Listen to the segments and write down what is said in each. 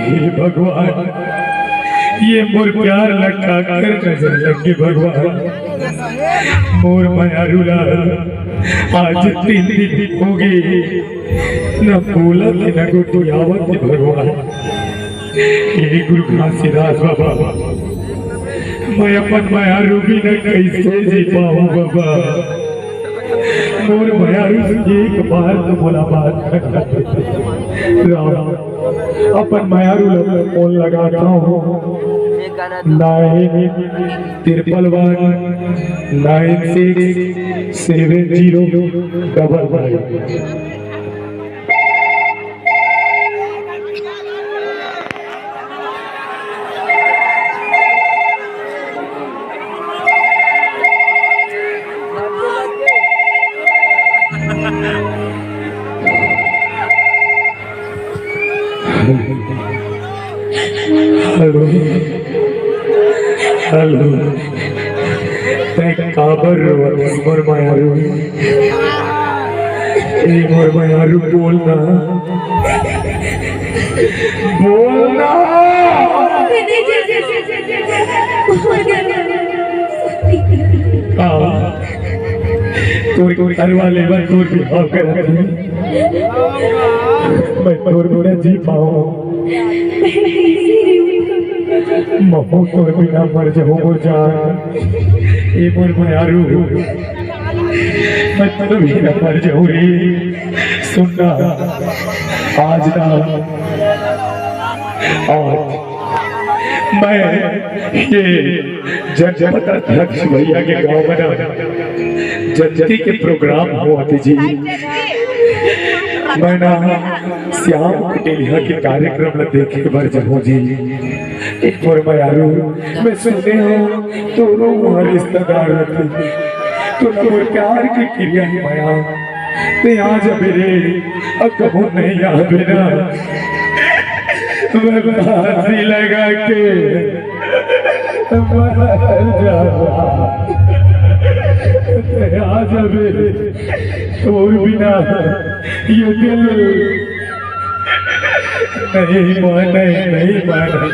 हे भगवान ये मोर प्यार लगा कर नजर लगे भगवान मोर मायारू लाल आज 3 दिन हो गए न बोला कि न गुटू आवत भगवान हे गुरु घासीदास बाबा मैं अपन मायारू भी न कैसे जी पाऊं बाबा मोर मायारू से एक बार तो मुलाकात राम अपन मायारू फोन लगाता हूँ 931967055 हेलो हेलो काबर मोर मायारू बोलना बोलना तोर करवा ले तोर बिहाव कर मैं तोर बिना जी पाऊं महो तोर बिना मर जाऊं मोर जान ए मोर मायारू मैं तोर बिना मर जाऊं रे सुनना आज ना आज मैं ये जनपद अध्यक्ष भैया के गांव में जनती के प्रोग्राम हुआ थे जी मैं ना श्याम कुटेलिया के कार्यक्रम में देखे बर जाऊं जी एक बार मायारू मैं सुने हो दोनों वहाँ रिश्तेदार थे तो नवर प्यार की क्रिया ही माया ते आज मेरे अब नहीं आ बिना मैं फांसी लगा के मर जाऊंगा आज मेरे तोर बिना ये दिल नहीं माने नहीं माने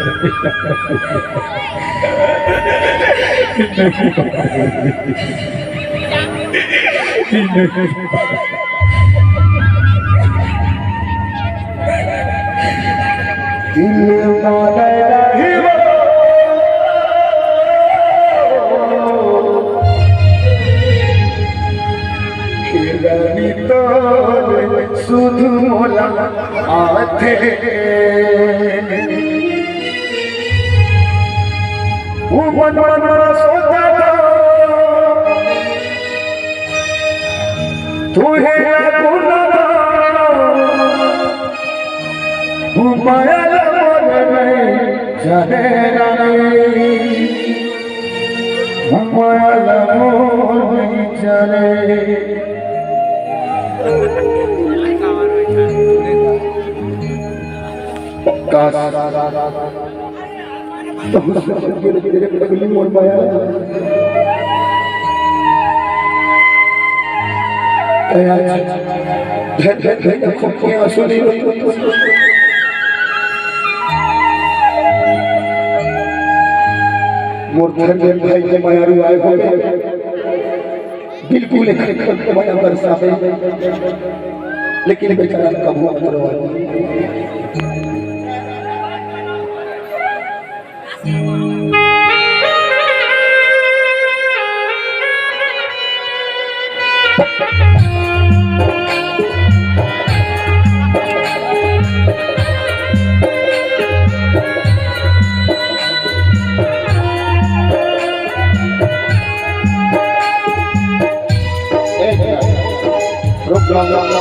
सुध मोला आथे वो मन सोचा था तू है गुना वो माया नहीं जाने नहीं वो माया नहीं जाने भाई के मायारू आए हो बिल्कुल माया बरसा लेकिन बेचारा कबू करवा Long.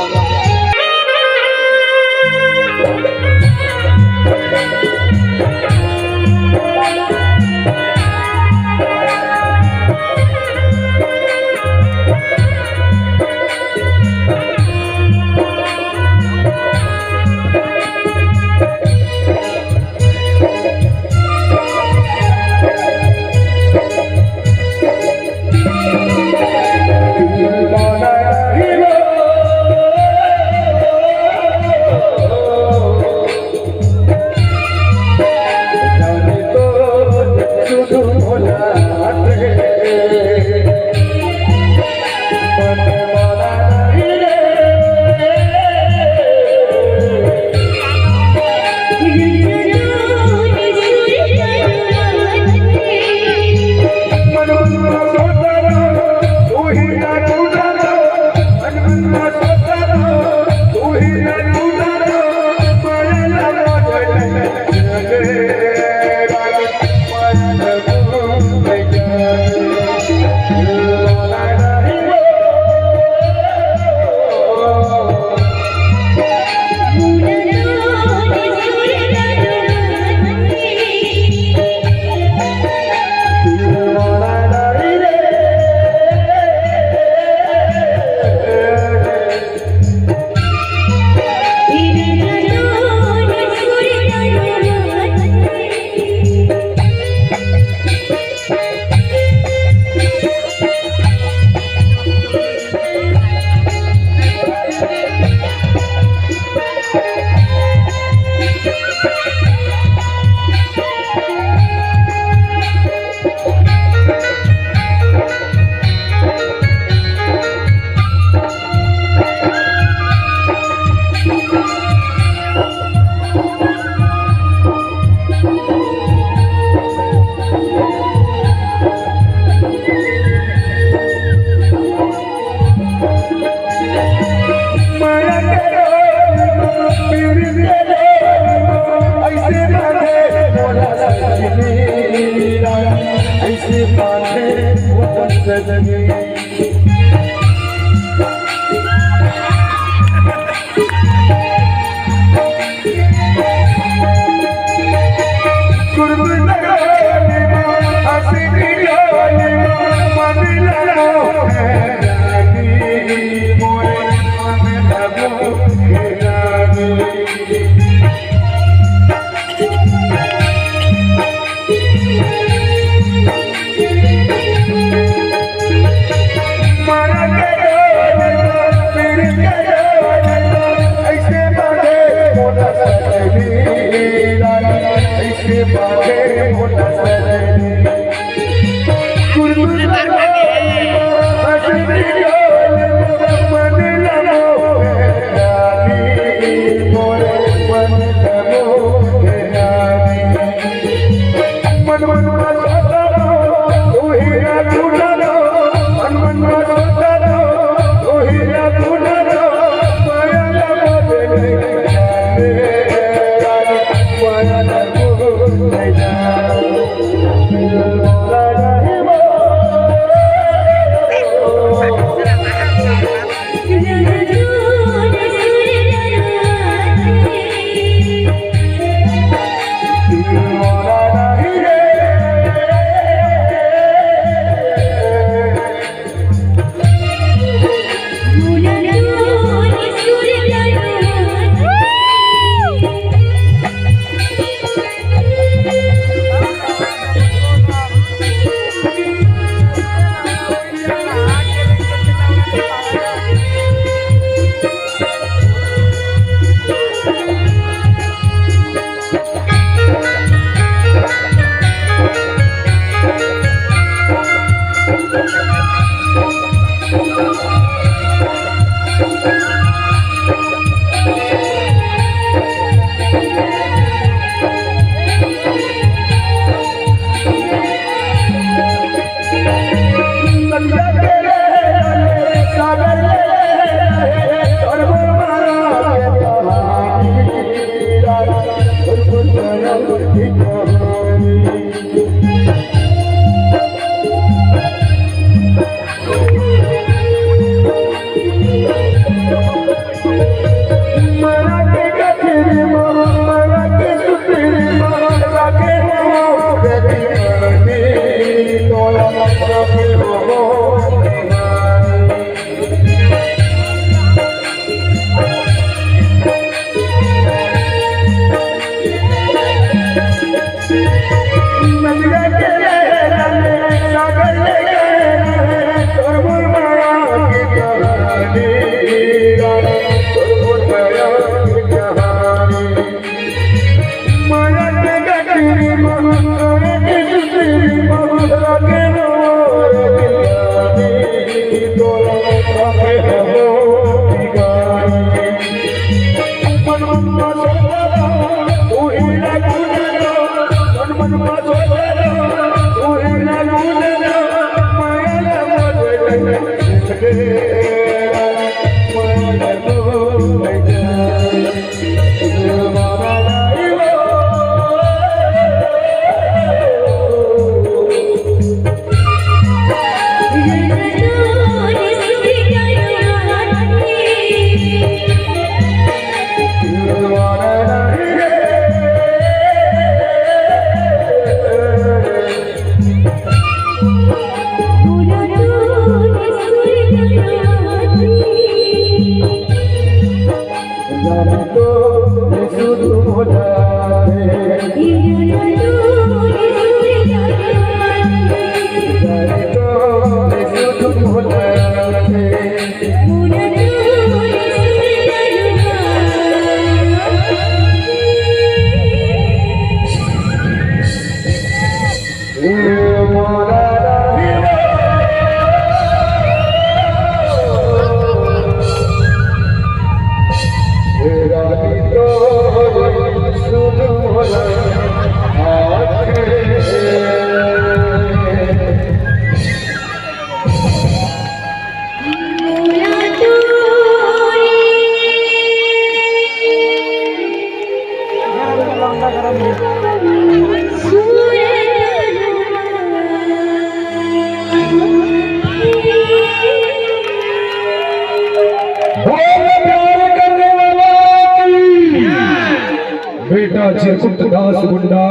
बेटा चिरकुट दास गुंडा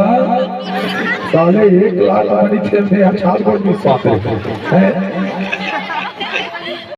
साले 1 लाख मनी थे में 4 गोल में साथ है